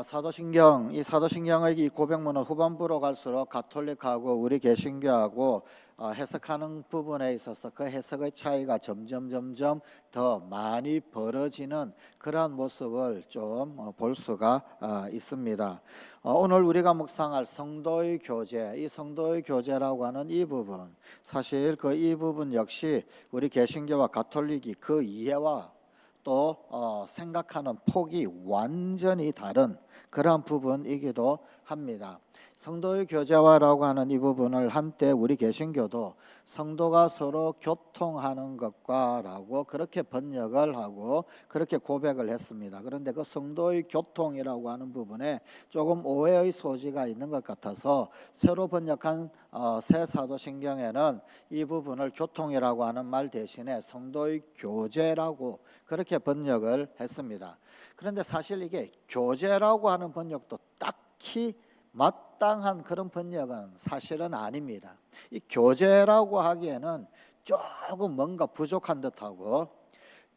사도신경, 이 사도신경의 이 고백문은 후반부로 갈수록 가톨릭하고 우리 개신교하고 해석하는 부분에 있어서 그 해석의 차이가 점점 더 많이 벌어지는 그러한 모습을 좀 볼 수가 있습니다. 오늘 우리가 묵상할 성도의 교제, 이 성도의 교제라고 하는 이 부분, 사실 그 이 부분 역시 우리 개신교와 가톨릭이 그 이해와 또 생각하는 폭이 완전히 다른 그러한 부분이기도 합니다. 성도의 교제화라고 하는 이 부분을 한때 우리 개신교도 성도가 서로 교통하는 것과 라고 그렇게 번역을 하고 그렇게 고백을 했습니다. 그런데 그 성도의 교통이라고 하는 부분에 조금 오해의 소지가 있는 것 같아서 새로 번역한 새 사도신경에는 이 부분을 교통이라고 하는 말 대신에 성도의 교제라고 그렇게 번역을 했습니다. 그런데 사실 이게 교제라고 하는 번역도 딱히 마땅한 그런 번역은 사실은 아닙니다. 이 교제라고 하기에는 조금 뭔가 부족한 듯하고,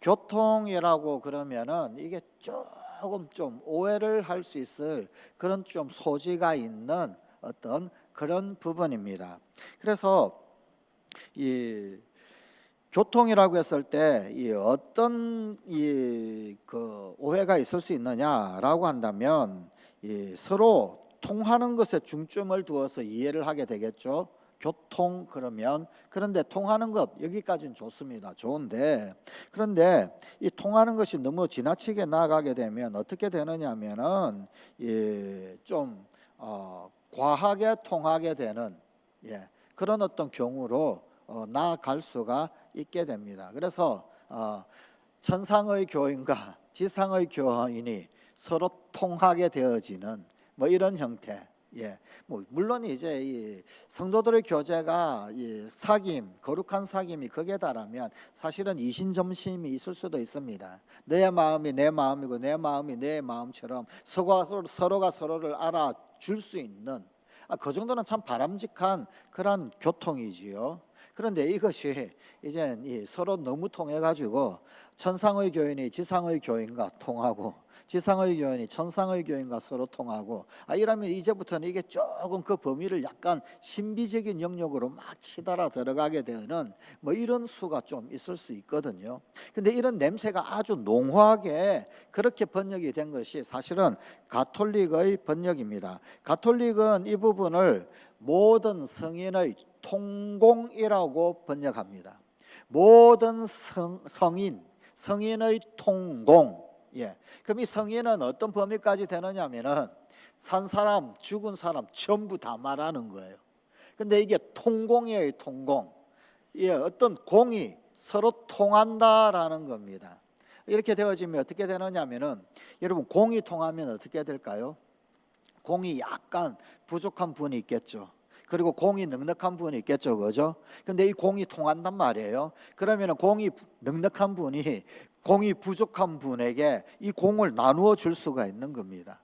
교통이라고 그러면은 이게 조금 좀 오해를 할 수 있을 그런 좀 소지가 있는 어떤 그런 부분입니다. 그래서 이 교통이라고 했을 때 이 어떤 그 오해가 있을 수 있느냐라고 한다면 서로 통하는 것에 중점을 두어서 이해를 하게 되겠죠. 교통 그러면, 그런데 통하는 것 여기까지는 좋습니다. 좋은데, 그런데 이 통하는 것이 너무 지나치게 나아가게 되면 어떻게 되느냐 하면은 좀 과하게 통하게 되는 그런 어떤 경우로 나아갈 수가 있게 됩니다. 그래서 천상의 교인과 지상의 교인이 서로 통하게 되어지는 뭐 이런 형태. 뭐 물론 이제 이 성도들의 교제가 이 사귐, 거룩한 사귐이 극에 달하면 사실은 이신점심이 있을 수도 있습니다. 내 마음이 내 마음이고 내 마음이 내 마음처럼 서로가 서로를 알아줄 수 있는 그 정도는 참 바람직한 그런 교통이지요. 그런데 이것이 이제 서로 너무 통해가지고 천상의 교인이 지상의 교인과 통하고 지상의 교인이 천상의 교인과 서로 통하고 이러면 이제부터는 이게 조금 그 범위를 약간 신비적인 영역으로 막 치달아 들어가게 되는 뭐 이런 수가 좀 있을 수 있거든요. 근데 이런 냄새가 아주濃하게 그렇게 번역이 된 것이 사실은 가톨릭의 번역입니다. 가톨릭은 이 부분을 모든 성인의 통공이라고 번역합니다. 모든 성인의 통공. 그럼 이 성인은 어떤 범위까지 되느냐 하면은 산 사람, 죽은 사람 전부 다 말하는 거예요. 근데 이게 통공이에요, 통공. 어떤 공이 서로 통한다라는 겁니다. 이렇게 되어지면 어떻게 되느냐 하면은, 여러분 공이 통하면 어떻게 될까요? 공이 약간 부족한 분이 있겠죠. 그리고 공이 넉넉한 분이 있겠죠, 그죠? 근데 이 공이 통한단 말이에요. 그러면 공이 넉넉한 분이 공이 부족한 분에게 이 공을 나누어 줄 수가 있는 겁니다.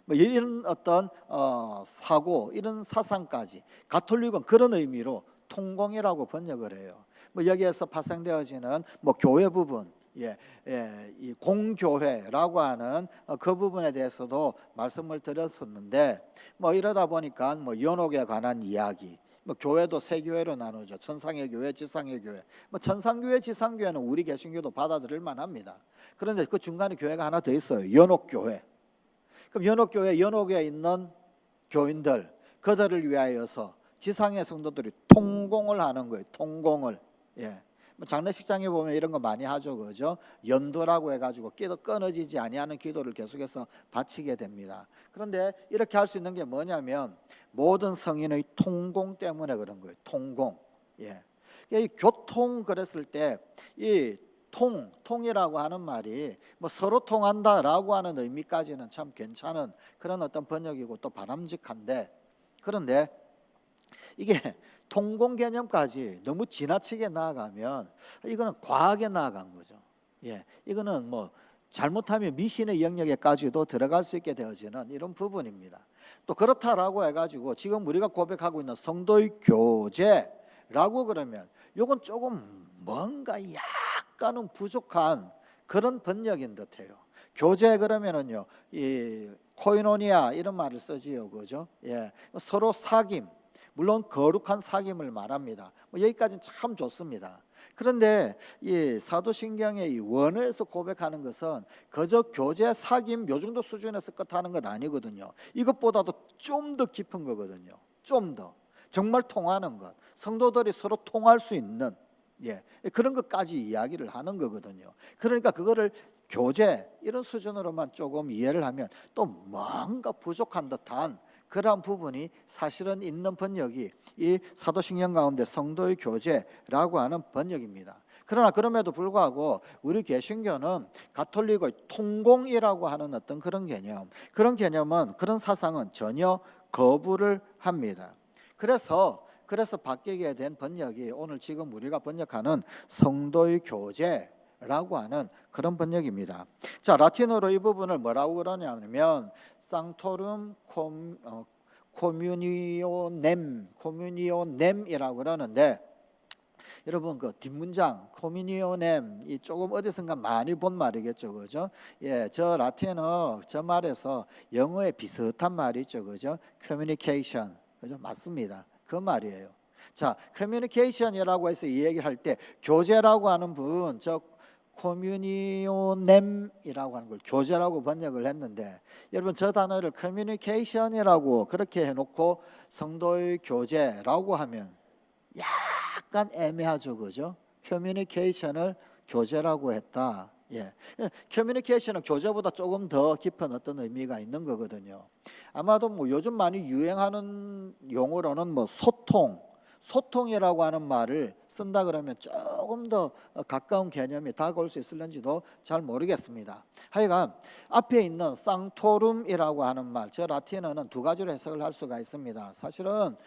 뭐 이런 어떤 사고, 이런 사상까지 가톨릭은 그런 의미로 통공이라고 번역을 해요. 뭐 여기에서 파생되어지는 뭐 교회 부분, 이 공교회라고 하는 그 부분에 대해서도 말씀을 드렸었는데, 뭐 이러다 보니까 뭐 연옥에 관한 이야기, 뭐 교회도 세 교회로 나누죠. 천상의 교회, 지상의 교회. 뭐 천상교회, 지상교회는 우리 개신교도 받아들일 만합니다. 그런데 그 중간에 교회가 하나 더 있어요. 연옥교회. 그럼 연옥교회, 연옥에 있는 교인들, 그들을 위하여서 지상의 성도들이 통공을 하는 거예요. 통공을. 장례식장에 보면 이런 거 많이 하죠, 그죠? 연도라고 해가지고 기도 끊어지지 아니하는 기도를 계속해서 바치게 됩니다. 그런데 이렇게 할 수 있는 게 뭐냐면 모든 성인의 통공 때문에 그런 거예요. 통공. 이 교통 그랬을 때 이 통이라고 하는 말이 뭐 서로 통한다라고 하는 의미까지는 참 괜찮은 그런 어떤 번역이고 또 바람직한데, 그런데 이게 통공 개념까지 너무 지나치게 나아가면 이거는 과하게 나아간 거죠. 이거는 뭐 잘못하면 미신의 영역에까지도 들어갈 수 있게 되어지는 이런 부분입니다. 또 그렇다라고 해가지고 지금 우리가 고백하고 있는 성도의 교제라고 그러면 이건 조금 뭔가 약간은 부족한 그런 번역인 듯해요. 교제 그러면은요, 이 코이노니아 이런 말을 쓰지요, 그죠? 예, 서로 사귐, 물론 거룩한 사귐을 말합니다. 여기까지는 참 좋습니다. 그런데 이 사도신경의 이 원어에서 고백하는 것은 그저 교제 사귐 요 정도 수준에서 끝하는 것 아니거든요. 이것보다도 좀 더 깊은 거거든요. 좀 더 정말 통하는 것, 성도들이 서로 통할 수 있는 그런 것까지 이야기를 하는 거거든요. 그러니까 그거를 교제 이런 수준으로만 조금 이해를 하면 또 뭔가 부족한 듯한 그러한 부분이 사실은 있는 번역이 이 사도신경 가운데 성도의 교제라고 하는 번역입니다. 그러나 그럼에도 불구하고 우리 개신교는 가톨릭의 통공이라고 하는 어떤 그런 개념은 그런 사상은 전혀 거부를 합니다. 그래서 바뀌게 된 번역이 오늘 지금 우리가 번역하는 성도의 교제라고 하는 그런 번역입니다. 자, 라틴어로 이 부분을 뭐라고 그러냐면 상토룸 코뮤니오넴이라고 그러는데, 여러분 그 뒷문장 코뮤니오넴 이 조금 어디선가 많이 본 말이겠죠, 그죠? 예, 저 라틴어 저 말에서 영어에 비슷한 말이 있죠, 그죠? communication, 그죠? 맞습니다. 그 말이에요. 자, communication이라고 해서 이 얘기를 할 때 교제라고 하는 부분, 저 코뮤니오넴이라고 하는 걸 교제라고 번역을 했는데, 여러분 저 단어를 커뮤니케이션이라고 그렇게 해놓고 성도의 교제라고 하면 약간 애매하죠, 그죠? 커뮤니케이션을 교제라고 했다. 커뮤니케이션은 교제보다 조금 더 깊은 어떤 의미가 있는 거거든요. 아마도 요즘 많이 유행하는 용어로는 소통이라고 하는 말을 쓴다 그러면 조금 더 가까운 개념이 다가올 수 있을는지도 잘 모르겠습니다. 하여간 앞에 있는 쌍토룸이라고 하는 말, 저 라틴어는 두 가지로 해석을 할 수가 있습니다. 사실은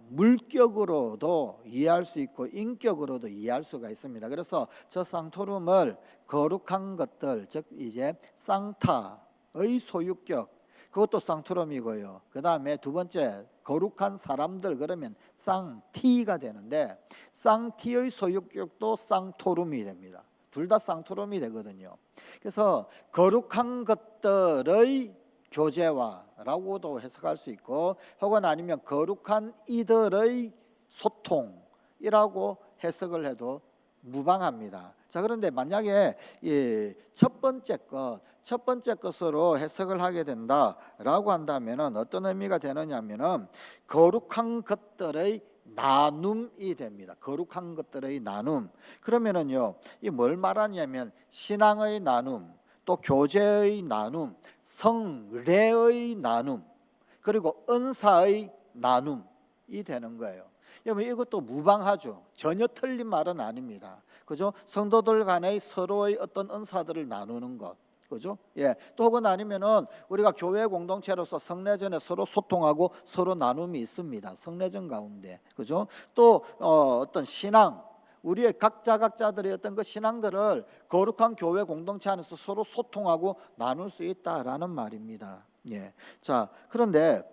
물격으로도 이해할 수 있고 인격으로도 이해할 수가 있습니다. 그래서 저 쌍토룸을 거룩한 것들, 즉 이제 쌍타의 소유격, 그것도 쌍토룸이고요. 그 다음에 두 번째 거룩한 사람들, 그러면 쌍티가 되는데 쌍티의 소유격도 쌍토룸이 됩니다. 둘 다 쌍토룸이 되거든요. 그래서 거룩한 것들의 교제와라고도 해석할 수 있고, 혹은 아니면 거룩한 이들의 소통이라고 해석을 해도 무방합니다. 자, 그런데 만약에 첫 번째 것으로 해석을 하게 된다라고 한다면은 어떤 의미가 되느냐면은 거룩한 것들의 나눔이 됩니다. 거룩한 것들의 나눔. 그러면은요, 이 뭘 말하냐면 신앙의 나눔, 또 교제의 나눔, 성례의 나눔, 그리고 은사의 나눔이 되는 거예요. 여러분 이것도 무방하죠. 전혀 틀린 말은 아닙니다. 그죠? 성도들 간의 서로의 어떤 은사들을 나누는 것, 그죠? 또 혹은 아니면은 우리가 교회 공동체로서 성례전에 서로 소통하고 서로 나눔이 있습니다. 성례전 가운데, 그죠? 또 어떤 신앙, 우리의 각자들의 어떤 그 신앙들을 거룩한 교회 공동체 안에서 서로 소통하고 나눌 수 있다라는 말입니다. 자, 그런데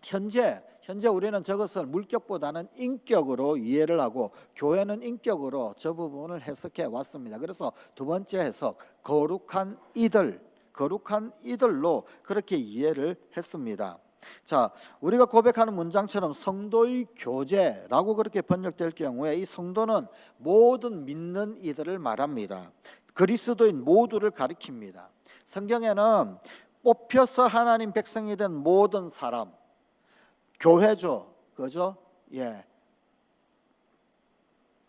현재 우리는 저것을 물격보다는 인격으로 이해를 하고 교회는 인격으로 저 부분을 해석해 왔습니다. 그래서 두 번째 해석, 거룩한 이들로 그렇게 이해를 했습니다. 자, 우리가 고백하는 문장처럼 성도의 교제라고 그렇게 번역될 경우에 이 성도는 모든 믿는 이들을 말합니다. 그리스도인 모두를 가리킵니다. 성경에는 뽑혀서 하나님 백성이 된 모든 사람, 교회죠, 그죠?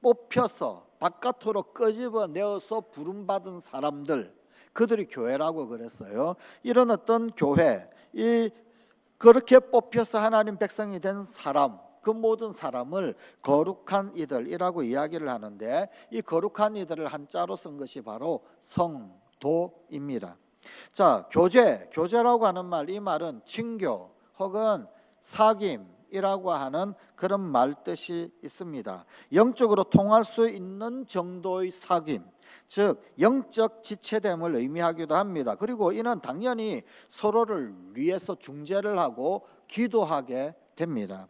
뽑혀서 바깥으로 끄집어내어서 부름받은 사람들, 그들이 교회라고 그랬어요. 이런 어떤 교회, 그렇게 뽑혀서 하나님 백성이 된 사람, 그 모든 사람을 거룩한 이들이라고 이야기를 하는데, 이 거룩한 이들을 한자로 쓴 것이 바로 성도입니다. 자, 교제라고 하는 말, 이 말은 친교 혹은 사귐이라고 하는 그런 말 뜻이 있습니다. 영적으로 통할 수 있는 정도의 사귐, 즉 영적 지체됨을 의미하기도 합니다. 그리고 이는 당연히 서로를 위해서 중재를 하고 기도하게 됩니다.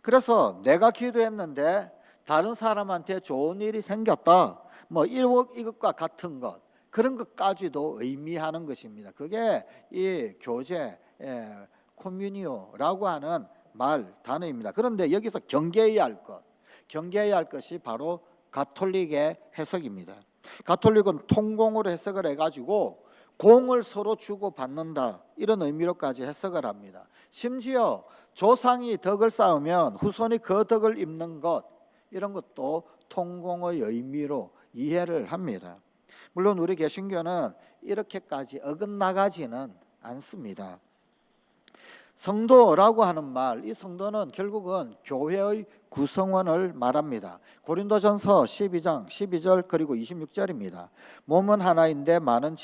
그래서 내가 기도했는데 다른 사람한테 좋은 일이 생겼다, 이것과 같은 것, 그런 것까지도 의미하는 것입니다. 그게 이 교제, 코뮤니오라고 하는 단어입니다. 그런데 여기서 경계해야 할 것이 바로 가톨릭의 해석입니다. 가톨릭은 통공으로 해석을 해가지고 공을 서로 주고받는다, 이런 의미로까지 해석을 합니다. 심지어 조상이 덕을 쌓으면 후손이 그 덕을 입는 것, 이런 것도 통공의 의미로 이해를 합니다. 물론 우리 개신교는 이렇게까지 어긋나가지는 않습니다. 성도라고 하는 말, 이 성도는 결국은 교회의 구성원을 말합니다. 고린도전서 12장 12절 그리고 26절입니다. 몸은 하나인데 많은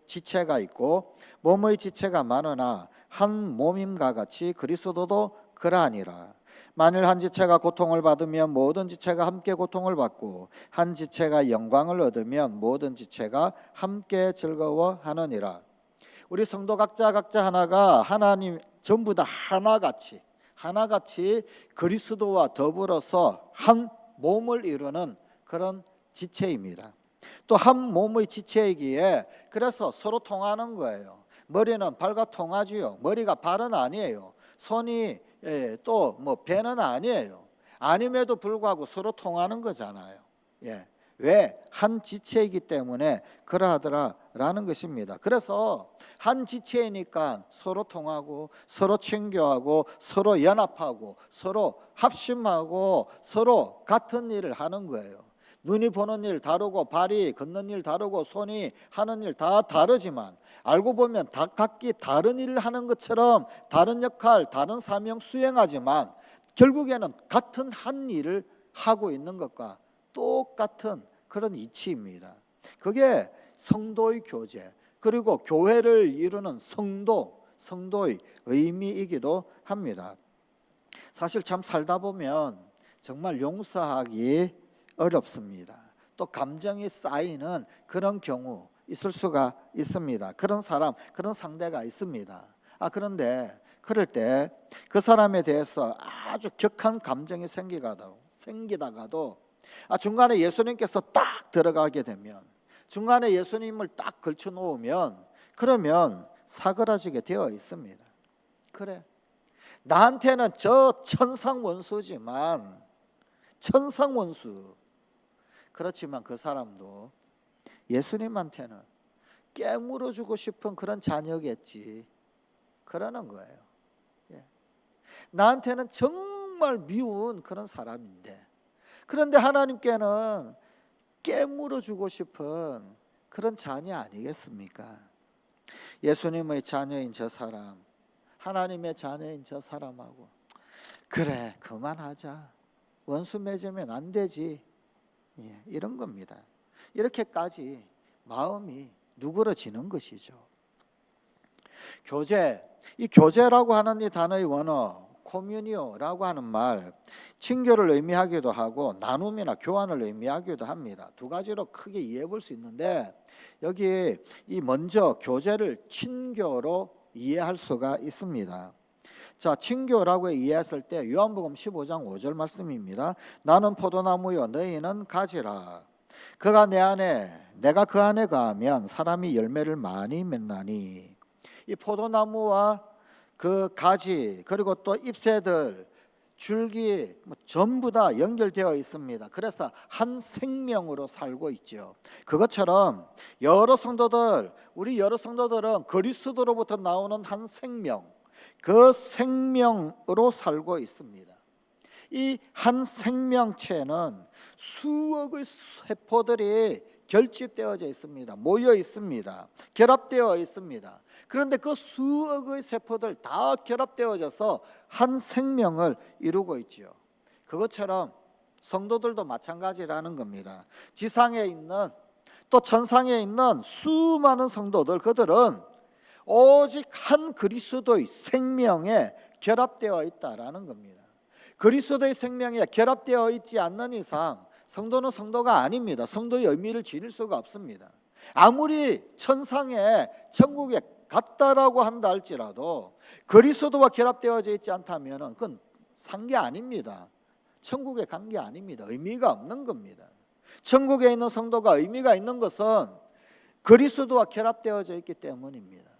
지체가 있고 몸의 지체가 많으나 한 몸임과 같이 그리스도도 그러하니라. 만일 한 지체가 고통을 받으면 모든 지체가 함께 고통을 받고 한 지체가 영광을 얻으면 모든 지체가 함께 즐거워하느니라. 우리 성도 각자 하나가 하나님 전부 다 하나같이 그리스도와 더불어서 한 몸을 이루는 그런 지체입니다. 또 한 몸의 지체이기에 그래서 서로 통하는 거예요. 머리는 발과 통하지요. 머리가 발은 아니에요. 손이 또 배는 아니에요. 아님에도 불구하고 서로 통하는 거잖아요. 왜? 한 지체이기 때문에 그러하더라라는 것입니다. 그래서 한 지체이니까 서로 통하고 서로 친교하고 서로 연합하고 서로 합심하고 서로 같은 일을 하는 거예요. 눈이 보는 일 다르고 발이 걷는 일 다르고 손이 하는 일 다 다르지만 알고 보면 다 각기 다른 일을 하는 것처럼 다른 역할, 다른 사명 수행하지만 결국에는 같은 한 일을 하고 있는 것과 똑같은 그런 이치입니다. 그게 성도의 교제, 그리고 교회를 이루는 성도의 의미이기도 합니다. 사실 참 살다 보면 정말 용서하기 어렵습니다. 또 감정이 쌓이는 그런 경우 있을 수가 있습니다. 그런 사람, 그런 상대가 있습니다. 그런데 그럴 때 그 사람에 대해서 아주 격한 감정이 생기다가도 중간에 예수님께서 딱 들어가게 되면, 중간에 예수님을 딱 걸쳐 놓으면 그러면 사그라지게 되어 있습니다. 그래, 나한테는 저 천상원수지만 천상원수, 그렇지만 그 사람도 예수님한테는 깨물어주고 싶은 그런 자녀겠지, 그러는 거예요. 나한테는 정말 미운 그런 사람인데, 그런데 하나님께는 깨물어주고 싶은 그런 자녀 아니겠습니까? 예수님의 자녀인 저 사람, 하나님의 자녀인 저 사람하고 그래 그만하자, 원수 맺으면 안 되지, 이런 겁니다. 이렇게까지 마음이 누그러지는 것이죠. 교제, 이 교제라고 하는 이 단어의 원어 코뮤니오라고 하는 말, 친교를 의미하기도 하고 나눔이나 교환을 의미하기도 합니다. 두 가지로 크게 이해해 볼 수 있는데, 여기 이 먼저 교제를 친교로 이해할 수가 있습니다. 자, 친교라고 이해했을 때 요한복음 15장 5절 말씀입니다. 나는 포도나무요 너희는 가지라. 그가 내 안에 내가 그 안에 거하면 사람이 열매를 많이 맺나니. 이 포도나무와 그 가지 그리고 또 잎새들 줄기 전부 다 연결되어 있습니다. 그래서 한 생명으로 살고 있죠. 그것처럼 우리 여러 성도들은 그리스도로부터 나오는 한 생명, 그 생명으로 살고 있습니다. 이 한 생명체는 수억의 세포들이 결집되어져 있습니다. 모여 있습니다. 결합되어 있습니다. 그런데 그 수억의 세포들 다 결합되어져서 한 생명을 이루고 있죠. 그것처럼 성도들도 마찬가지라는 겁니다. 지상에 있는 또 천상에 있는 수많은 성도들, 그들은 오직 한 그리스도의 생명에 결합되어 있다라는 겁니다. 그리스도의 생명에 결합되어 있지 않는 이상 성도는 성도가 아닙니다. 성도의 의미를 지닐 수가 없습니다. 아무리 천상에 천국에 갔다라고 한다 할지라도 그리스도와 결합되어져 있지 않다면 그건 산 게 아닙니다. 천국에 간 게 아닙니다. 의미가 없는 겁니다. 천국에 있는 성도가 의미가 있는 것은 그리스도와 결합되어져 있기 때문입니다.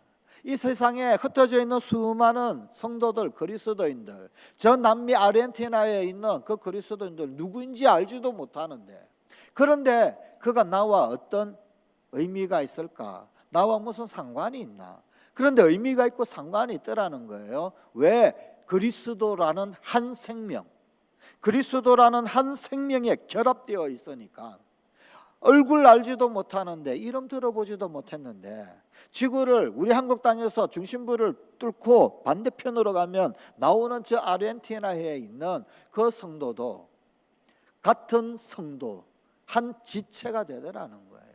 이 세상에 흩어져 있는 수많은 성도들, 그리스도인들, 저 남미 아르헨티나에 있는 그 그리스도인들 누구인지 알지도 못하는데, 그런데 그가 나와 어떤 의미가 있을까? 나와 무슨 상관이 있나? 그런데 의미가 있고 상관이 있더라는 거예요. 왜? 그리스도라는 한 생명, 그리스도라는 한 생명에 결합되어 있으니까. 얼굴 알지도 못하는데, 이름 들어보지도 못했는데, 지구를, 우리 한국 땅에서 중심부를 뚫고 반대편으로 가면 나오는 저 아르헨티나에 있는 그 성도도 같은 성도, 한 지체가 되더라는 거예요.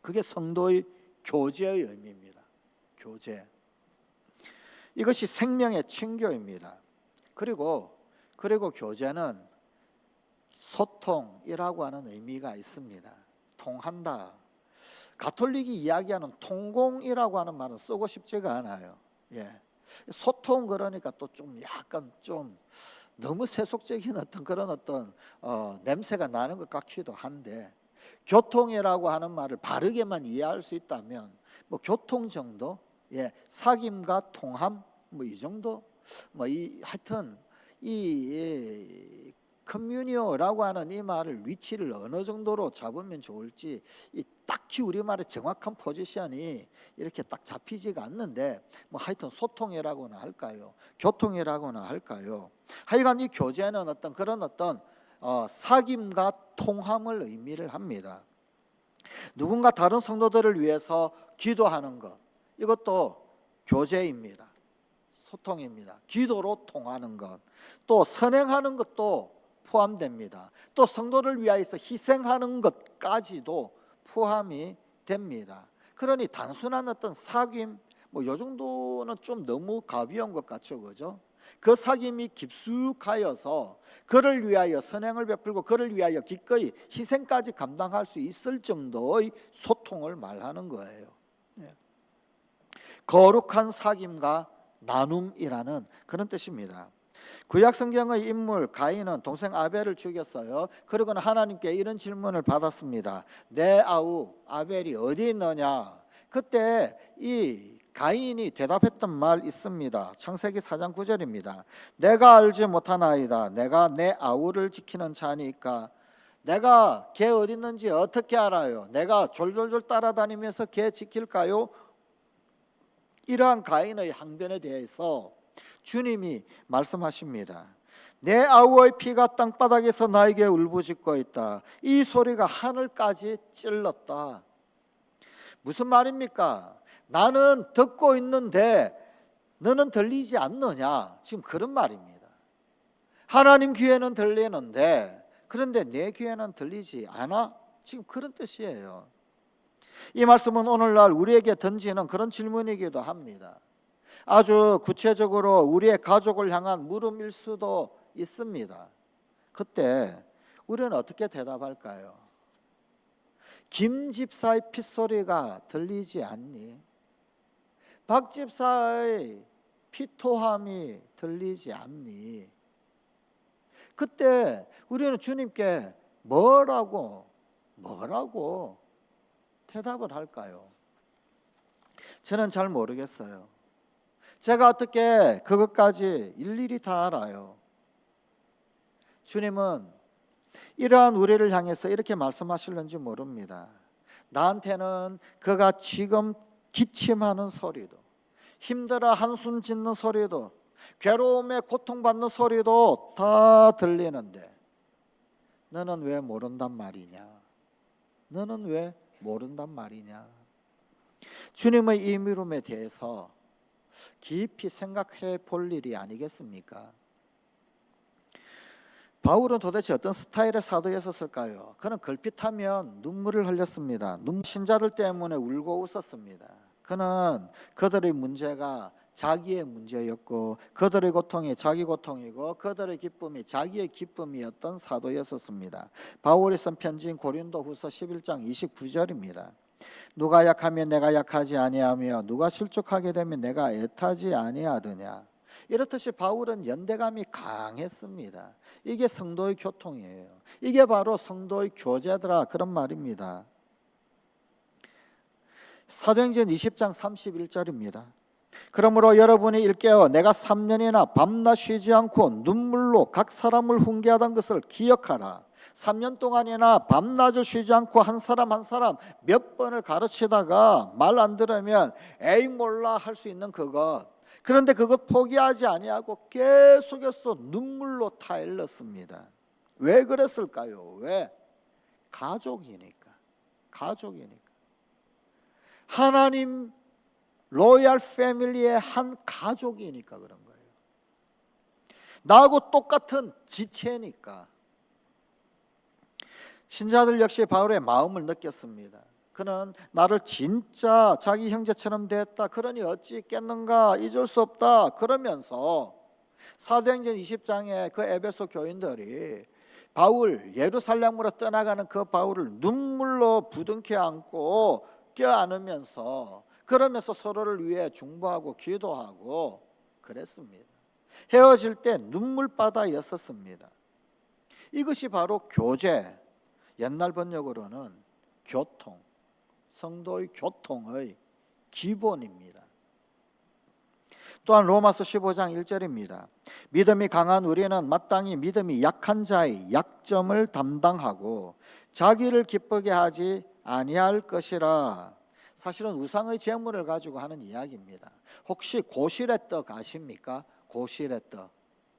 그게 성도의 교제의 의미입니다. 교제. 이것이 생명의 친교입니다. 그리고 교제는 소통이라고 하는 의미가 있습니다. 통한다. 가톨릭이 이야기하는 통공이라고 하는 말은 쓰고 싶지가 않아요. 소통, 그러니까 또 좀 약간 좀 너무 세속적인 그런 냄새가 나는 것 같기도 한데, 교통이라고 하는 말을 바르게만 이해할 수 있다면 뭐 교통 정도, 사귐과 통함, 뭐 이 정도, 하여튼 이 커뮤니오라고 하는 이 말을 위치를 어느 정도로 잡으면 좋을지 딱히 우리말의 정확한 포지션이 이렇게 딱 잡히지가 않는데, 뭐 하여튼 소통이라고나 할까요, 교통이라고나 할까요, 하여간 이 교제는 그런 사귐과 통함을 의미를 합니다. 누군가 다른 성도들을 위해서 기도하는 것, 이것도 교제입니다. 소통입니다. 기도로 통하는 것, 또 선행하는 것도 포함됩니다. 또 성도를 위하여서 희생하는 것까지도 포함이 됩니다. 그러니 단순한 사귐, 뭐 요 정도는 좀 너무 가벼운 것 같죠, 그죠? 그 사귐이 깊숙하여서 그를 위하여 선행을 베풀고 그를 위하여 기꺼이 희생까지 감당할 수 있을 정도의 소통을 말하는 거예요. 거룩한 사귐과 나눔이라는 그런 뜻입니다. 구약 성경의 인물 가인은 동생 아벨을 죽였어요. 그러고는 하나님께 이런 질문을 받았습니다. 내 아우 아벨이 어디 있느냐? 그때 이 가인이 대답했던 말 있습니다. 창세기 4장 9절입니다. 내가 알지 못하나이다. 내가 내 아우를 지키는 자니까. 내가 걔 어디 있는지 어떻게 알아요? 내가 졸졸졸 따라다니면서 걔 지킬까요? 이러한 가인의 항변에 대해서 주님이 말씀하십니다. 내 아우의 피가 땅바닥에서 나에게 울부짖고 있다. 이 소리가 하늘까지 찔렀다. 무슨 말입니까? 나는 듣고 있는데 너는 들리지 않느냐? 지금 그런 말입니다. 하나님 귀에는 들리는데 그런데 내 귀에는 들리지 않아? 지금 그런 뜻이에요. 이 말씀은 오늘날 우리에게 던지는 그런 질문이기도 합니다. 아주 구체적으로 우리의 가족을 향한 물음일 수도 있습니다. 그때 우리는 어떻게 대답할까요? 김 집사의 핏소리가 들리지 않니? 박 집사의 피토함이 들리지 않니? 그때 우리는 주님께 뭐라고 대답을 할까요? 저는 잘 모르겠어요. 제가 어떻게 그것까지 일일이 다 알아요? 주님은 이러한 우리를 향해서 이렇게 말씀하실는지 모릅니다. 나한테는 그가 지금 기침하는 소리도, 힘들어 한숨 짓는 소리도, 괴로움에 고통받는 소리도 다 들리는데 너는 왜 모른단 말이냐? 너는 왜 모른단 말이냐? 주님의 이 물음에 대해서 깊이 생각해 볼 일이 아니겠습니까? 바울은 도대체 어떤 스타일의 사도였었을까요? 그는 걸핏하면 눈물을 흘렸습니다. 신자들 때문에 울고 웃었습니다. 그는 그들의 문제가 자기의 문제였고 그들의 고통이 자기 고통이고 그들의 기쁨이 자기의 기쁨이었던 사도였었습니다. 바울이 쓴 편지인 고린도후서 11장 29절입니다. 누가 약하면 내가 약하지 아니하며 누가 실족하게 되면 내가 애타지 아니하더냐. 이렇듯이 바울은 연대감이 강했습니다. 이게 성도의 교통이에요. 이게 바로 성도의 교제더라, 그런 말입니다. 사도행전 20장 31절입니다. 그러므로 여러분이 일깨어 내가 3년이나 밤낮 쉬지 않고 눈물로 각 사람을 훈계하던 것을 기억하라. 3년 동안이나 밤낮을 쉬지 않고 한 사람 한 사람 몇 번을 가르치다가 말 안 들으면 에이 몰라 할 수 있는 그것, 그런데 그것 포기하지 아니하고 계속해서 눈물로 타일렀습니다. 왜 그랬을까요? 왜? 가족이니까. 하나님 로얄 패밀리의 한 가족이니까 그런 거예요. 나하고 똑같은 지체니까. 신자들 역시 바울의 마음을 느꼈습니다. 그는 나를 진짜 자기 형제처럼 대했다. 그러니 어찌 있겠는가? 잊을 수 없다. 그러면서 사도행전 20장에 그 에베소 교인들이 바울 예루살렘으로 떠나가는 그 바울을 눈물로 부둥켜 안고 껴안으면서 그러면서 서로를 위해 중보하고 기도하고 그랬습니다. 헤어질 때 눈물바다였었습니다. 이것이 바로 교제, 옛날 번역으로는 교통, 성도의 교통의 기본입니다. 또한 로마서 15장 1절입니다. 믿음이 강한 우리는 마땅히 믿음이 약한 자의 약점을 담당하고 자기를 기쁘게 하지 아니할 것이라. 사실은 우상의 제물을 가지고 하는 이야기입니다. 혹시 고실의 떡 아십니까? 고실의 떡.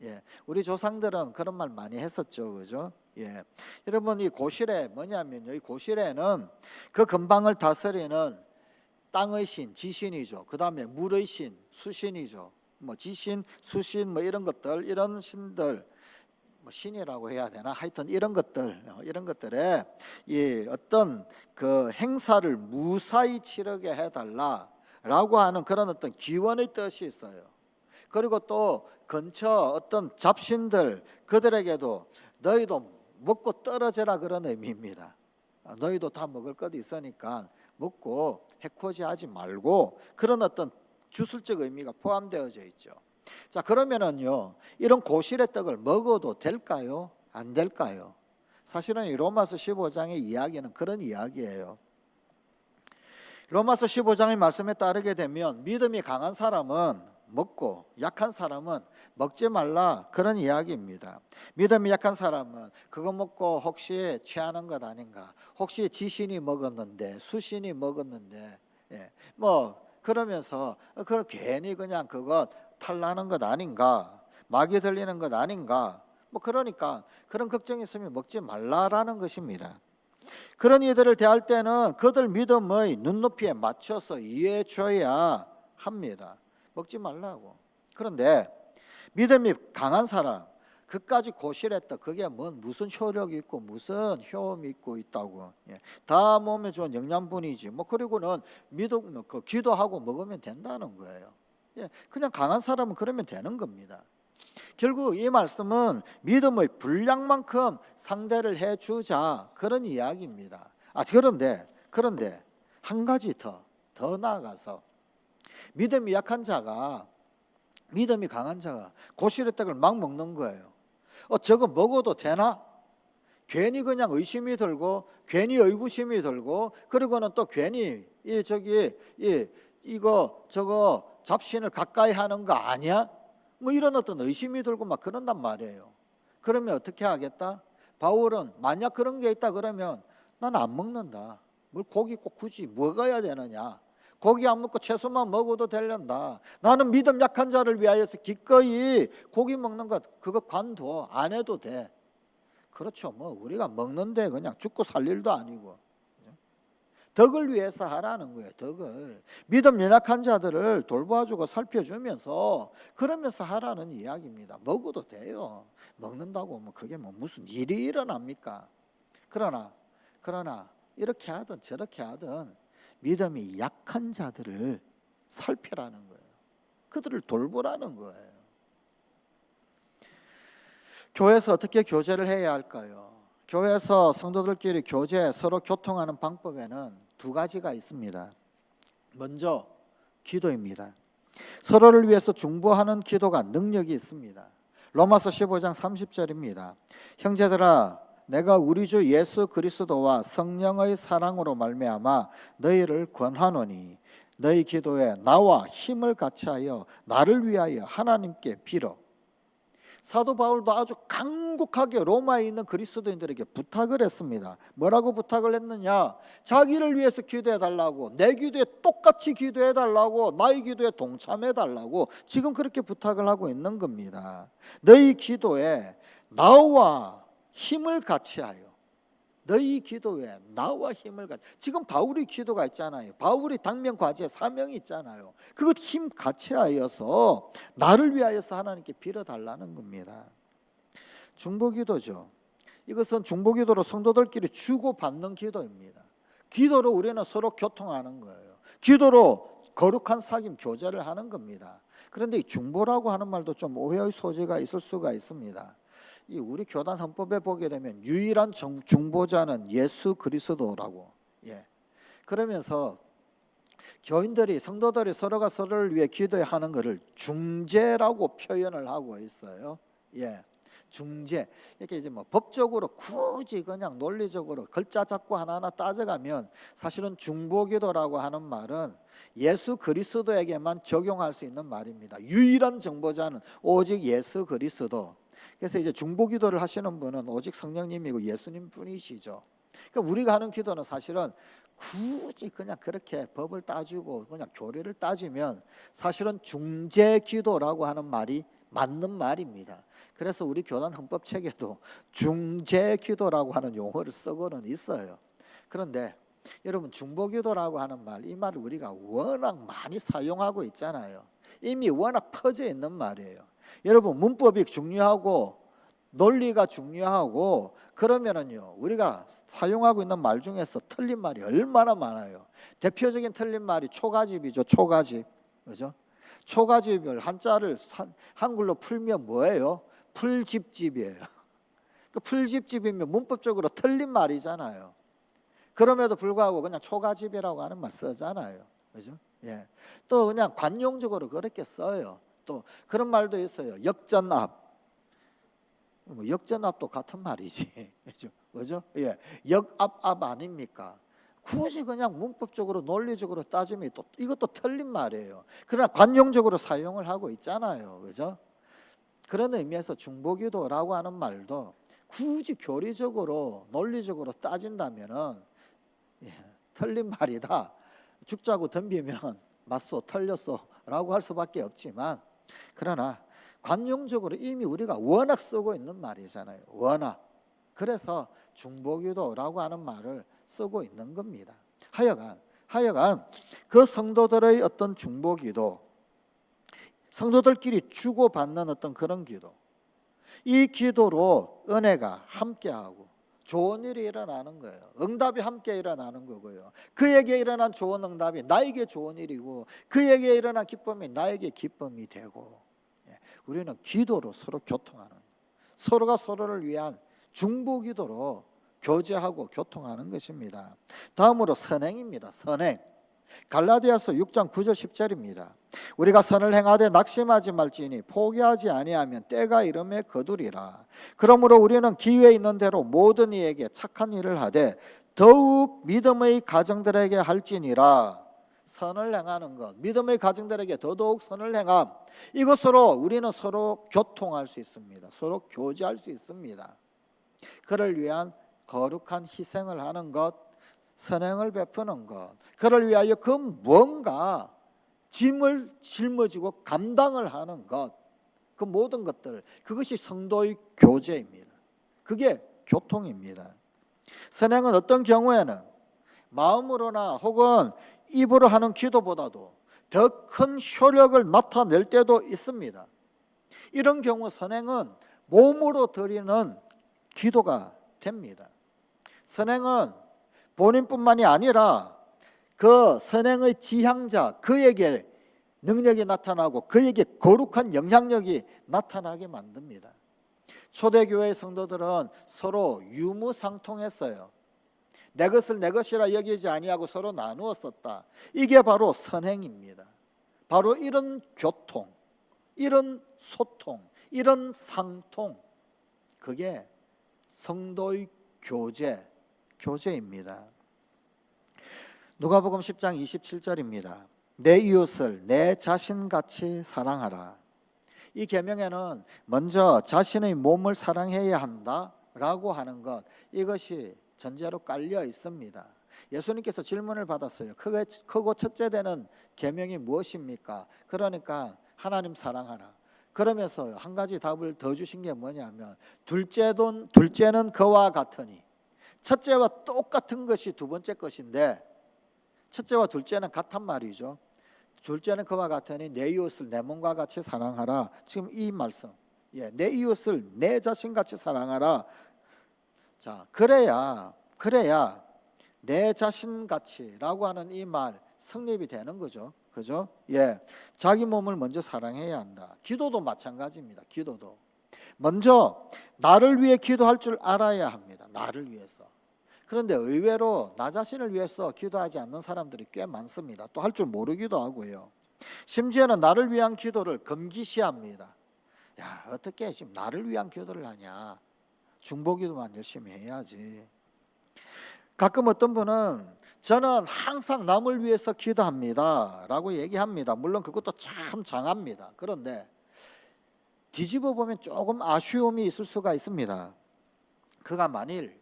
예, 우리 조상들은 그런 말 많이 했었죠, 그죠? 예, 여러분 이 고실에 뭐냐면요, 이 고실에는 그 근방을 다스리는 땅의 신, 지신이죠. 그 다음에 물의 신, 수신이죠. 뭐 지신, 수신, 뭐 이런 것들, 이런 신들, 뭐 신이라고 해야 되나? 하여튼 이런 것들에 이 어떤 그 행사를 무사히 치르게 해달라라고 하는 그런 어떤 기원의 뜻이 있어요. 그리고 또 근처 어떤 잡신들 그들에게도 너희도 먹고 떨어져라 그런 의미입니다. 너희도 다 먹을 것 있으니까 먹고 해코지하지 말고 그런 어떤 주술적 의미가 포함되어져 있죠. 자, 그러면은요, 이런 고실의 떡을 먹어도 될까요? 안 될까요? 사실은 이 로마서 15장의 이야기는 그런 이야기예요. 로마서 15장의 말씀에 따르게 되면 믿음이 강한 사람은 먹고 약한 사람은 먹지 말라 그런 이야기입니다. 믿음이 약한 사람은 그거 먹고 혹시 취하는 것 아닌가, 혹시 지신이 먹었는데 수신이 먹었는데 뭐 그러면서 그걸 괜히 그냥 그거 탈나는 것 아닌가, 마귀 들리는 것 아닌가, 뭐 그러니까 그런 걱정이 있으면 먹지 말라라는 것입니다. 그런 이들을 대할 때는 그들 믿음의 눈높이에 맞춰서 이해해 줘야 합니다. 먹지 말라고. 그런데 믿음이 강한 사람, 그까지 고실했다. 그게 무슨 효력이 있고 무슨 효험이 있고 있다고. 다 몸에 좋은 영양분이지. 뭐 그리고는 믿음, 기도하고 먹으면 된다는 거예요. 그냥 강한 사람은 그러면 되는 겁니다. 결국 이 말씀은 믿음의 분량만큼 상대를 해주자 그런 이야기입니다. 그런데 한 가지 더 나아가서 믿음이 약한 자가, 믿음이 강한 자가 고실의 떡을 막 먹는 거예요. 저거 먹어도 되나? 괜히 그냥 의심이 들고 괜히 의구심이 들고 그리고는 또 괜히 이거 저거 잡신을 가까이 하는 거 아니야? 뭐 이런 어떤 의심이 들고 막 그런단 말이에요. 그러면 어떻게 하겠다? 바울은 만약 그런 게 있다 그러면 난 안 먹는다. 뭘 고기 꼭 굳이 먹어야 되느냐? 고기 안 먹고 채소만 먹어도 되련다. 나는 믿음 약한 자를 위하여서 기꺼이 고기 먹는 것 그거 관둬. 안 해도 돼. 그렇죠. 뭐 우리가 먹는데 그냥 죽고 살 일도 아니고. 덕을 위해서 하라는 거예요. 덕을. 믿음 연약한 자들을 돌봐주고 살펴주면서 그러면서 하라는 이야기입니다. 먹어도 돼요. 먹는다고 뭐 그게 뭐 무슨 일이 일어납니까? 그러나 이렇게 하든 저렇게 하든 믿음이 약한 자들을 살펴라는 거예요. 그들을 돌보라는 거예요. 교회에서 어떻게 교제를 해야 할까요? 교회에서 성도들끼리 교제, 서로 교통하는 방법에는 두 가지가 있습니다. 먼저 기도입니다. 서로를 위해서 중보하는 기도가 능력이 있습니다. 로마서 15장 30절입니다. 형제들아 내가 우리 주 예수 그리스도와 성령의 사랑으로 말미암아 너희를 권하노니 너희 기도에 나와 힘을 같이하여 나를 위하여 하나님께 빌어. 사도 바울도 아주 간곡하게 로마에 있는 그리스도인들에게 부탁을 했습니다. 뭐라고 부탁을 했느냐? 자기를 위해서 기도해 달라고, 내 기도에 똑같이 기도해 달라고, 나의 기도에 동참해 달라고 지금 그렇게 부탁을 하고 있는 겁니다. 너희 기도에 나와 힘을 같이하여, 너희 기도에 나와 힘을 같이. 지금 바울의 기도가 있잖아요. 바울이 당면 과제 사명이 있잖아요. 그것 힘 같이 하여서 나를 위하여서 하나님께 빌어달라는 겁니다. 중보기도죠. 이것은 중보기도로 성도들끼리 주고받는 기도입니다. 기도로 우리는 서로 교통하는 거예요. 기도로 거룩한 사귐 교제를 하는 겁니다. 그런데 이 중보라고 하는 말도 좀 오해의 소지가 있을 수가 있습니다. 이 우리 교단 헌법에 보게 되면 유일한 중보자는 예수 그리스도라고, 그러면서 교인들이, 성도들이 서로가 서로를 위해 기도하는 것을 중재라고 표현을 하고 있어요. 중재. 이렇게 이제 뭐 법적으로 굳이 그냥 논리적으로 글자 잡고 하나하나 따져가면 사실은 중보기도라고 하는 말은 예수 그리스도에게만 적용할 수 있는 말입니다. 유일한 정보자는 오직 예수 그리스도. 그래서 이제 중보기도를 하시는 분은 오직 성령님이고 예수님 뿐이시죠. 그러니까 우리가 하는 기도는 사실은 굳이 그냥 그렇게 법을 따지고 그냥 교리를 따지면 사실은 중재기도라고 하는 말이 맞는 말입니다. 그래서 우리 교단 헌법책에도 중재기도라고 하는 용어를 쓰고는 있어요. 그런데 여러분, 중보기도라고 하는 말, 이 말을 우리가 워낙 많이 사용하고 있잖아요. 이미 워낙 퍼져 있는 말이에요. 여러분, 문법이 중요하고 논리가 중요하고 그러면은요, 우리가 사용하고 있는 말 중에서 틀린 말이 얼마나 많아요. 대표적인 틀린 말이 초가집이죠. 초가집, 그죠? 초가집을 한자를 한글로 풀면 뭐예요? 풀집집이에요. 그 풀집집이면 문법적으로 틀린 말이잖아요. 그럼에도 불구하고 그냥 초가집이라고 하는 말 쓰잖아요, 그죠? 또 그냥 관용적으로 그렇게 써요. 또 그런 말도 있어요. 역전압. 뭐 역전압도 같은 말이지, 그죠? 역압압 아닙니까? 굳이 그냥 문법적으로 논리적으로 따지면 또 이것도 틀린 말이에요. 그러나 관용적으로 사용을 하고 있잖아요, 그죠? 그런 의미에서 중보기도라고 하는 말도 굳이 교리적으로 논리적으로 따진다면은 틀린 말이다. 죽자고 덤비면 맞소, 틀렸소라고 할 수밖에 없지만, 그러나 관용적으로 이미 우리가 워낙 쓰고 있는 말이잖아요. 워낙. 그래서 중보기도라고 하는 말을 쓰고 있는 겁니다. 하여간 그 성도들의 어떤 중보기도, 성도들끼리 주고받는 어떤 그런 기도, 이 기도로 은혜가 함께하고 좋은 일이 일어나는 거예요. 응답이 함께 일어나는 거고요. 그에게 일어난 좋은 응답이 나에게 좋은 일이고, 그에게 일어난 기쁨이 나에게 기쁨이 되고, 우리는 기도로 서로 교통하는, 서로가 서로를 위한 중보기도로 교제하고 교통하는 것입니다. 다음으로 선행입니다. 선행. 갈라디아서 6장 9절 10절입니다. 우리가 선을 행하되 낙심하지 말지니 포기하지 아니하면 때가 이름에 거두리라. 그러므로 우리는 기회 있는 대로 모든 이에게 착한 일을 하되 더욱 믿음의 가정들에게 할지니라. 선을 행하는 것, 믿음의 가정들에게 더더욱 선을 행함, 이것으로 우리는 서로 교통할 수 있습니다. 서로 교제할 수 있습니다. 그를 위한 거룩한 희생을 하는 것, 선행을 베푸는 것, 그를 위하여 그 뭔가 짐을 짊어지고 감당을 하는 것, 그 모든 것들, 그것이 성도의 교제입니다. 그게 교통입니다. 선행은 어떤 경우에는 마음으로나 혹은 입으로 하는 기도보다도 더 큰 효력을 나타낼 때도 있습니다. 이런 경우 선행은 몸으로 드리는 기도가 됩니다. 선행은 본인뿐만이 아니라 그 선행의 지향자, 그에게 능력이 나타나고 그에게 거룩한 영향력이 나타나게 만듭니다. 초대교회의 성도들은 서로 유무상통했어요. 내 것을 내 것이라 여기지 아니하고 서로 나누었었다. 이게 바로 선행입니다. 바로 이런 교통, 이런 소통, 이런 상통, 그게 성도의 교제입니다. 누가복음 10장 27절입니다. 내 이웃을 내 자신같이 사랑하라. 이 계명에는 먼저 자신의 몸을 사랑해야 한다라고 하는 것, 이것이 전제로 깔려 있습니다. 예수님께서 질문을 받았어요. 크고 첫째 되는 계명이 무엇입니까? 그러니까 하나님 사랑하라. 그러면서 한 가지 답을 더 주신 게 뭐냐면 둘째는 그와 같으니, 첫째와 똑같은 것이 두 번째 것인데 첫째와 둘째는 같단 말이죠. 둘째는 그와 같으니 내 이웃을 내 몸과 같이 사랑하라. 지금 이 말씀, 내 이웃을 내 자신같이 사랑하라. 자, 그래야 내 자신같이라고 하는 이 말 성립이 되는 거죠. 그죠? 자기 몸을 먼저 사랑해야 한다. 기도도 마찬가지입니다. 기도도 먼저 나를 위해 기도할 줄 알아야 합니다. 나를 위해서. 그런데 의외로 나 자신을 위해서 기도하지 않는 사람들이 꽤 많습니다. 또 할 줄 모르기도 하고요. 심지어는 나를 위한 기도를 금기시합니다. 야, 어떻게 지금 나를 위한 기도를 하냐? 중보기도만 열심히 해야지. 가끔 어떤 분은 저는 항상 남을 위해서 기도합니다 라고 얘기합니다. 물론 그것도 참 장합니다. 그런데 뒤집어 보면 조금 아쉬움이 있을 수가 있습니다. 그가 만일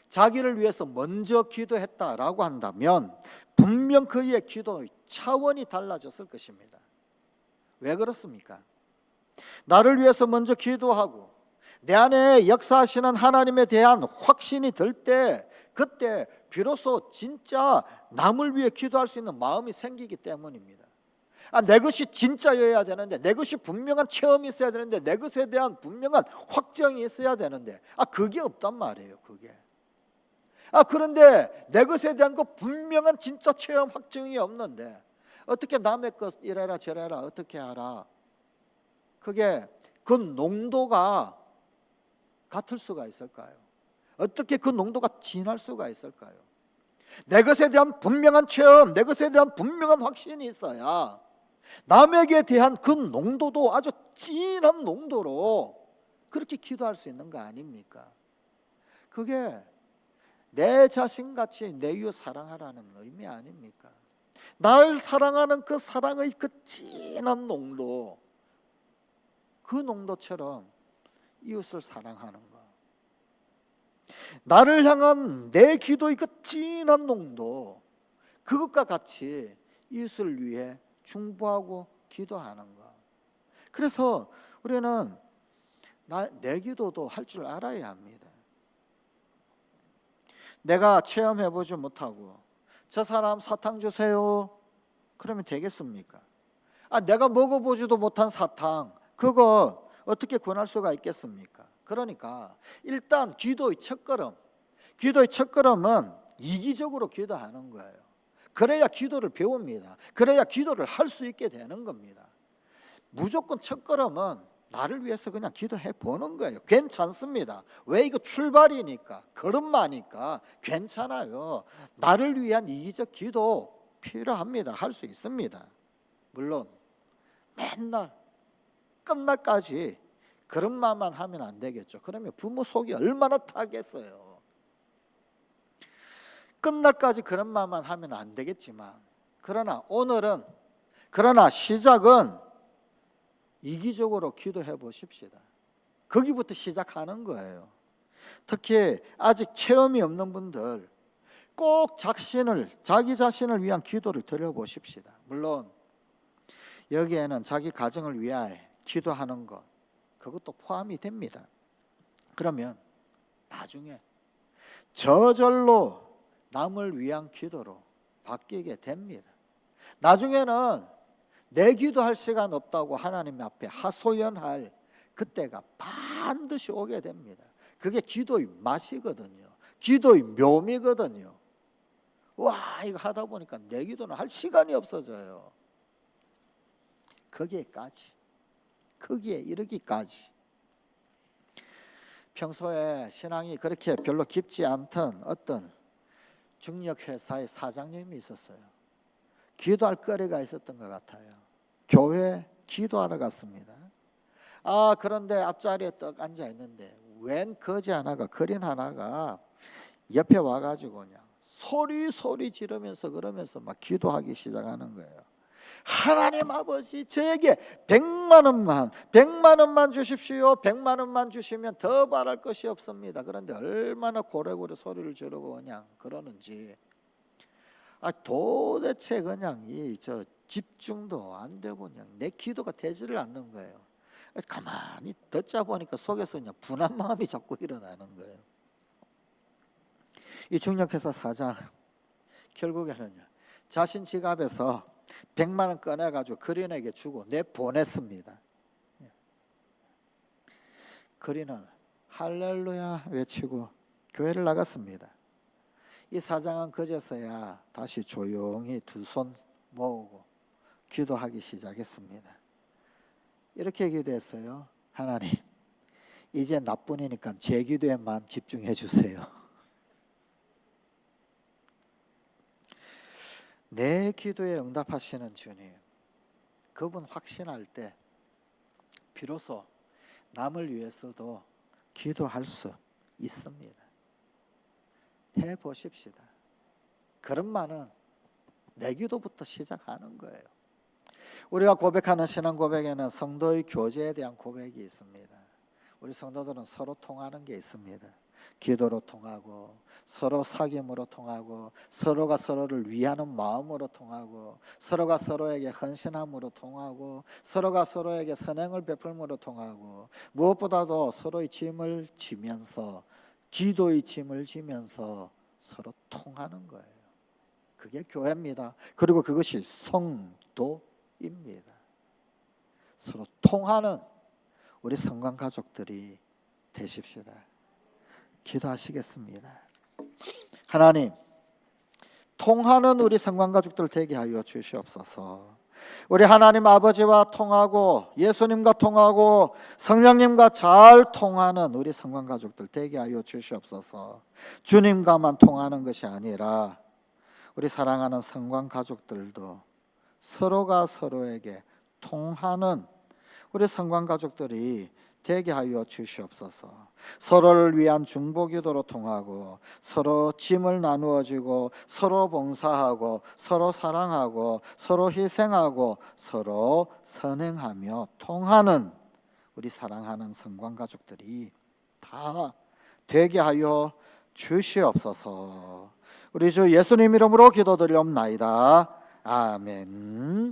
자기를 위해서 먼저 기도했다라고 한다면 분명 그의 기도의 차원이 달라졌을 것입니다. 왜 그렇습니까? 나를 위해서 먼저 기도하고 내 안에 역사하시는 하나님에 대한 확신이 들 때, 그때 비로소 진짜 남을 위해 기도할 수 있는 마음이 생기기 때문입니다. 내 것이 진짜여야 되는데, 내 것이 분명한 체험이 있어야 되는데, 내 것에 대한 분명한 확정이 있어야 되는데, 그게 없단 말이에요. 그게. 그런데 내 것에 대한 그 분명한 진짜 체험 확증이 없는데 어떻게 남의 것 이래라 저래라 어떻게 알아? 그게 그 농도가 같을 수가 있을까요? 어떻게 그 농도가 진할 수가 있을까요? 내 것에 대한 분명한 체험, 내 것에 대한 분명한 확신이 있어야 남에게 대한 그 농도도 아주 진한 농도로 그렇게 기도할 수 있는 거 아닙니까? 그게 내 자신같이 내 이웃 사랑하라는 의미 아닙니까? 날 사랑하는 그 사랑의 그 진한 농도, 그 농도처럼 이웃을 사랑하는 것, 나를 향한 내 기도의 그 진한 농도, 그것과 같이 이웃을 위해 중보하고 기도하는 것. 그래서 우리는 내 기도도 할 줄 알아야 합니다. 내가 체험해보지 못하고 저 사람 사탕 주세요 그러면 되겠습니까? 내가 먹어보지도 못한 사탕, 그거 어떻게 권할 수가 있겠습니까? 그러니까 일단 기도의 첫걸음은 이기적으로 기도하는 거예요. 그래야 기도를 배웁니다. 그래야 기도를 할 수 있게 되는 겁니다. 무조건 첫걸음은 나를 위해서 그냥 기도해 보는 거예요. 괜찮습니다. 왜? 이거 출발이니까, 걸음마니까 괜찮아요. 나를 위한 이기적 기도 필요합니다. 할 수 있습니다. 물론 맨날 끝날까지 그런 말만 하면 안 되겠죠. 그러면 부모 속이 얼마나 타겠어요. 끝날까지 그런 말만 하면 안 되겠지만, 그러나 시작은 이기적으로 기도해 보십시다. 거기부터 시작하는 거예요. 특히 아직 체험이 없는 분들 꼭 자기 자신을 위한 기도를 드려보십시다. 물론 여기에는 자기 가정을 위해 기도하는 것, 그것도 포함이 됩니다. 그러면 나중에 저절로 남을 위한 기도로 바뀌게 됩니다. 나중에는 내 기도할 시간 없다고 하나님 앞에 하소연할 그때가 반드시 오게 됩니다. 그게 기도의 맛이거든요. 기도의 묘미거든요. 와, 이거 하다 보니까 내 기도는 할 시간이 없어져요. 거기에 이르기까지 평소에 신앙이 그렇게 별로 깊지 않던 어떤 중력회사의 사장님이 있었어요. 기도할 거리가 있었던 것 같아요. 교회 기도하러 갔습니다. 그런데 앞자리에 떡 앉아 있는데 웬 거지 하나가 거린 하나가 옆에 와가지고 그냥 소리 지르면서 그러면서 막 기도하기 시작하는 거예요. 하나님 아버지, 저에게 100만 원만 주십시오. 100만 원만 주시면 더 바랄 것이 없습니다. 그런데 얼마나 고래고래 소리를 지르고 그냥 그러는지, 도대체 그냥 저 집중도 안 되고 그냥 내 기도가 되지를 않는 거예요. 가만히 듣자 보니까 속에서 그냥 분한 마음이 자꾸 일어나는 거예요. 이 중력회사 사장 결국에는요, 자신 지갑에서 100만 원 꺼내가지고 그린에게 주고 내보냈습니다. 그린은 할렐루야 외치고 교회를 나갔습니다. 이 사장은 그제서야 다시 조용히 두 손 모으고 기도하기 시작했습니다. 이렇게 기도했어요. 하나님, 이제 나뿐이니까 제 기도에만 집중해 주세요. 내 기도에 응답하시는 주님, 그분 확신할 때 비로소 남을 위해서도 기도할 수 있습니다. 해보십시다. 그런만은 내 기도부터 시작하는 거예요. 우리가 고백하는 신앙 고백에는 성도의 교제에 대한 고백이 있습니다. 우리 성도들은 서로 통하는 게 있습니다. 기도로 통하고, 서로 사귐으로 통하고, 서로가 서로를 위하는 마음으로 통하고, 서로가 서로에게 헌신함으로 통하고, 서로가 서로에게 선행을 베풀므로 통하고, 무엇보다도 서로의 짐을 지면서, 기도의 짐을 지면서 서로 통하는 거예요. 그게 교회입니다. 그리고 그것이 성도입니다. 서로 통하는 우리 성관 가족들이 되십시다. 기도하시겠습니다. 하나님, 통하는 우리 성관 가족들 되게 하여 주시옵소서. 우리 하나님 아버지와 통하고 예수님과 통하고 성령님과 잘 통하는 우리 성관 가족들 되게 하여 주시옵소서. 주님과만 통하는 것이 아니라 우리 사랑하는 성관 가족들도 서로가 서로에게 통하는 우리 성관 가족들이 되게 하여 주시옵소서. 서로를 위한 중보기도로 통하고, 서로 짐을 나누어주고, 서로 봉사하고, 서로 사랑하고, 서로 희생하고, 서로 선행하며 통하는 우리 사랑하는 성관 가족들이 다 되게 하여 주시옵소서. 우리 주 예수님 이름으로 기도드리옵나이다. 아멘.